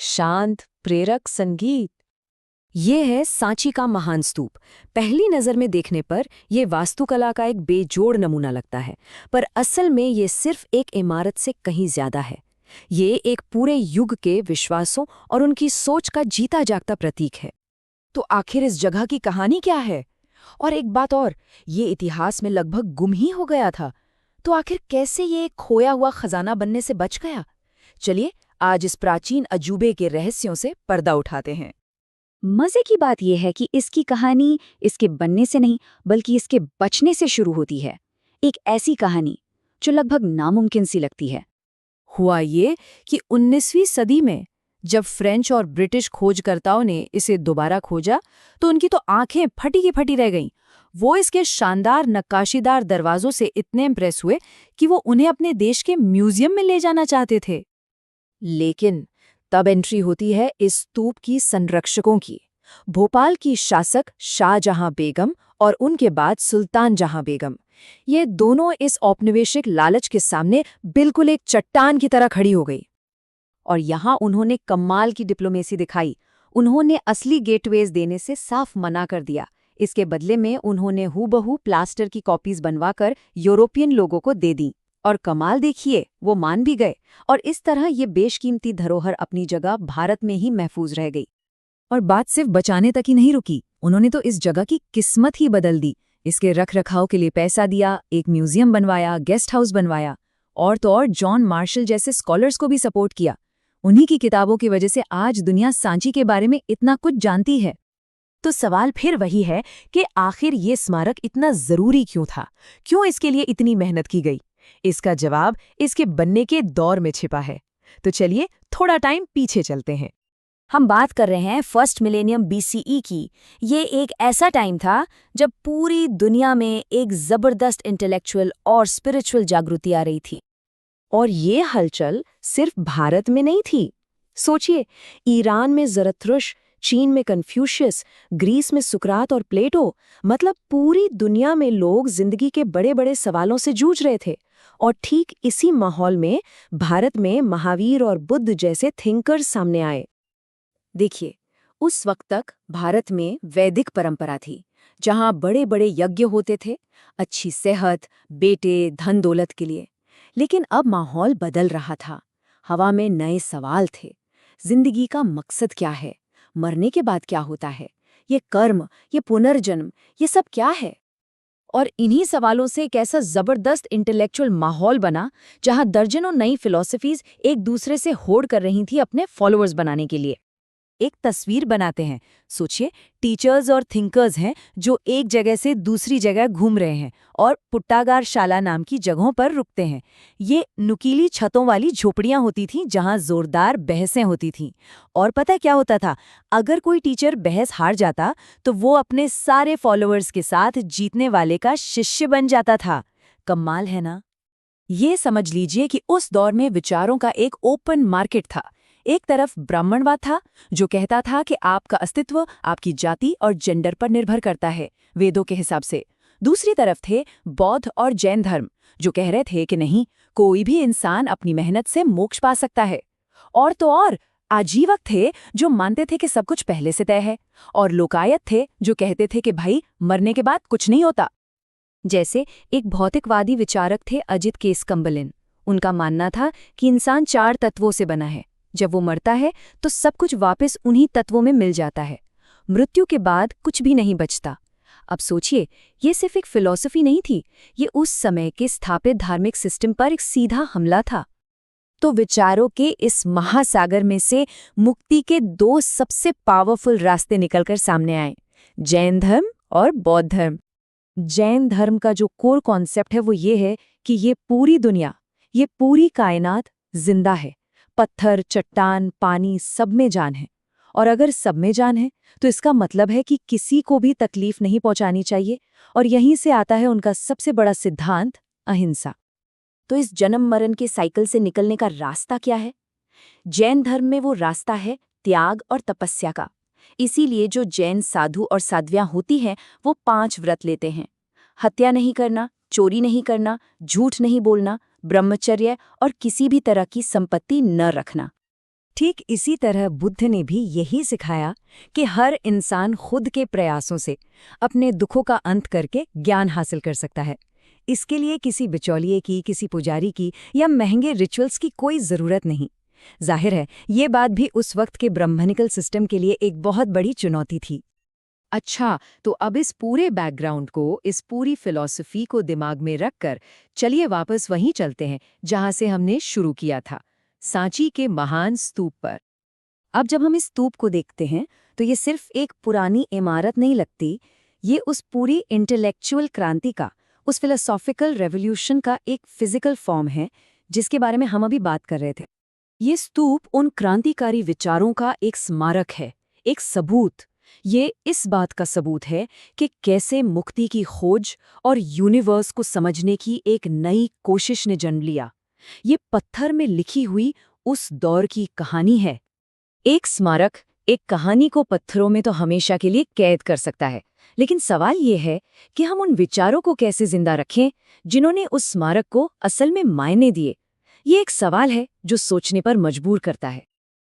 शांत, प्रेरक संगीत। ये है सांची का महान स्तूप। पहली नज़र में देखने पर यह वास्तुकला का एक बेजोड़ नमूना लगता है, पर असल में ये सिर्फ एक इमारत से कहीं ज्यादा है। ये एक पूरे युग के विश्वासों और उनकी सोच का जीता जागता प्रतीक है। तो आखिर इस जगह की कहानी क्या है? और एक बात और, ये इतिहास में लगभग गुम ही हो गया था, तो आखिर कैसे ये एक खोया हुआ खजाना बनने से बच गया? चलिए आज इस प्राचीन अजूबे के रहस्यों से पर्दा उठाते हैं। मजे की बात यह है कि इसकी कहानी इसके बनने से नहीं बल्कि इसके बचने से शुरू होती है। एक ऐसी कहानी जो लगभग नामुमकिन सी लगती है। हुआ ये कि 19वीं सदी में जब फ्रेंच और ब्रिटिश खोजकर्ताओं ने इसे दोबारा खोजा तो उनकी तो आंखें फटी की फटी रह गईं। वो इसके शानदार नक्काशीदार दरवाजों से इतने इम्प्रेस हुए कि वो उन्हें अपने देश के म्यूजियम में ले जाना चाहते थे। लेकिन तब एंट्री होती है इस स्तूप की संरक्षकों की। भोपाल की शासक शाहजहां बेगम और उनके बाद सुल्तान जहां बेगम। ये दोनों इस औपनिवेशिक लालच के सामने बिल्कुल एक चट्टान की तरह खड़ी हो गई। और यहाँ उन्होंने कमाल की डिप्लोमेसी दिखाई। उन्होंने असली गेटवेज देने से साफ मना कर दिया। इसके बदले में उन्होंने हूबहू प्लास्टर की कॉपीज बनवाकर यूरोपियन लोगों को दे दी। और कमाल देखिए, वो मान भी गए और इस तरह ये बेशकीमती धरोहर अपनी जगह भारत में ही महफूज रह गई। और बात सिर्फ बचाने तक ही नहीं रुकी, उन्होंने तो इस जगह की किस्मत ही बदल दी। इसके रख रखाव के लिए पैसा दिया, एक म्यूजियम बनवाया, गेस्ट हाउस बनवाया, और तो और जॉन मार्शल जैसे स्कॉलर्स को भी सपोर्ट किया। उन्हीं की किताबों की वजह से आज दुनिया सांची के बारे में इतना कुछ जानती है। तो सवाल फिर वही है कि आखिर ये स्मारक इतना जरूरी क्यों था? क्यों इसके लिए इतनी मेहनत की गई? इसका जवाब इसके बनने के दौर में छिपा है। तो चलिए थोड़ा टाइम पीछे चलते हैं। हम बात कर रहे हैं फर्स्ट मिलेनियम BCE की। ये एक ऐसा टाइम था जब पूरी दुनिया में एक जबरदस्त इंटेलेक्चुअल और स्पिरिचुअल जागृति आ रही थी। और ये हलचल सिर्फ भारत में नहीं थी। सोचिए, ईरान में ज़रथुष्ट्र, चीन में कन्फ्यूशियस, ग्रीस में सुकरात और प्लेटो, मतलब पूरी दुनिया में लोग जिंदगी के बड़े बड़े सवालों से जूझ रहे थे। और ठीक इसी माहौल में भारत में महावीर और बुद्ध जैसे थिंकर्स सामने आए। देखिए, उस वक्त तक भारत में वैदिक परंपरा थी, जहां बड़े बड़े यज्ञ होते थे, अच्छी सेहत, बेटे, धन दौलत के लिए। लेकिन अब माहौल बदल रहा था। हवा में नए सवाल थे। जिंदगी का मकसद क्या है? मरने के बाद क्या होता है? ये कर्म, ये पुनर्जन्म, ये सब क्या है? और इन्हीं सवालों से एक ऐसा जबरदस्त इंटेलेक्चुअल माहौल बना जहां दर्जनों नई फिलॉसफीज एक दूसरे से होड़ कर रही थी अपने फॉलोअर्स बनाने के लिए। एक तस्वीर बनाते हैं। सोचिए, टीचर्स और थिंकर्स हैं जो एक जगह से दूसरी जगह घूम रहे हैं और पुट्टागार शाला नाम की जगहों पर रुकते हैं। ये नुकीली छतों वाली झोपड़ियां होती थीं जहां जोरदार बहसें होती थीं। और पता है क्या होता था? अगर कोई टीचर बहस हार जाता तो वो अपने सारे फॉलोअर्स के साथ जीतने वाले का शिष्य बन जाता था। कमाल है ना? ये समझ लीजिए कि उस दौर में विचारों का एक ओपन मार्केट था। एक तरफ ब्राह्मणवाद था, जो कहता था कि आपका अस्तित्व आपकी जाति और जेंडर पर निर्भर करता है, वेदों के हिसाब से। दूसरी तरफ थे बौद्ध और जैन धर्म, जो कह रहे थे कि नहीं, कोई भी इंसान अपनी मेहनत से मोक्ष पा सकता है। और तो और आजीवक थे, जो मानते थे कि सब कुछ पहले से तय है। और लोकायत थे, जो कहते थे कि भाई मरने के बाद कुछ नहीं होता। जैसे एक भौतिकवादी विचारक थे अजित केसकम्बलिन। उनका मानना था कि इंसान 4 तत्वों से बना है। जब वो मरता है तो सब कुछ वापस उन्हीं तत्वों में मिल जाता है। मृत्यु के बाद कुछ भी नहीं बचता। अब सोचिए, ये सिर्फ एक फिलॉसफी नहीं थी, ये उस समय के स्थापित धार्मिक सिस्टम पर एक सीधा हमला था। तो विचारों के इस महासागर में से मुक्ति के 2 सबसे पावरफुल रास्ते निकलकर सामने आए, जैन धर्म और बौद्ध धर्म। जैन धर्म का जो कोर कॉन्सेप्ट है वो ये है कि ये पूरी दुनिया, ये पूरी कायनात जिंदा है। पत्थर, चट्टान, पानी, सब में जान है। और अगर सब में जान है तो इसका मतलब है कि किसी को भी तकलीफ नहीं पहुंचानी चाहिए। और यहीं से आता है उनका सबसे बड़ा सिद्धांत, अहिंसा। तो इस जन्म मरण के साइकिल से निकलने का रास्ता क्या है? जैन धर्म में वो रास्ता है त्याग और तपस्या का। इसीलिए जो जैन साधु और साध्वियां होती हैं वो 5 व्रत लेते हैं। हत्या नहीं करना, चोरी नहीं करना, झूठ नहीं बोलना, ब्रह्मचर्य और किसी भी तरह की संपत्ति न रखना। ठीक इसी तरह बुद्ध ने भी यही सिखाया कि हर इंसान खुद के प्रयासों से अपने दुखों का अंत करके ज्ञान हासिल कर सकता है। इसके लिए किसी बिचौलिए की, किसी पुजारी की या महंगे रिचुअल्स की कोई ज़रूरत नहीं। जाहिर है, ये बात भी उस वक्त के ब्राह्मणिकल सिस्टम के लिए एक बहुत बड़ी चुनौती थी। अच्छा, तो अब इस पूरे बैकग्राउंड को, इस पूरी फिलॉसफी को दिमाग में रखकर चलिए वापस वहीं चलते हैं जहां से हमने शुरू किया था, सांची के महान स्तूप पर। अब जब हम इस स्तूप को देखते हैं तो ये सिर्फ एक पुरानी इमारत नहीं लगती, ये उस पूरी इंटेलेक्चुअल क्रांति का, उस फिलोसॉफिकल रेवोल्यूशन का एक फिजिकल फॉर्म है जिसके बारे में हम अभी बात कर रहे थे। ये स्तूप उन क्रांतिकारी विचारों का एक स्मारक है, एक सबूत। ये इस बात का सबूत है कि कैसे मुक्ति की खोज और यूनिवर्स को समझने की एक नई कोशिश ने जन्म लिया। ये पत्थर में लिखी हुई उस दौर की कहानी है। एक स्मारक एक कहानी को पत्थरों में तो हमेशा के लिए कैद कर सकता है, लेकिन सवाल ये है कि हम उन विचारों को कैसे जिंदा रखें जिन्होंने उस स्मारक को असल में मायने दिए। ये एक सवाल है जो सोचने पर मजबूर करता है।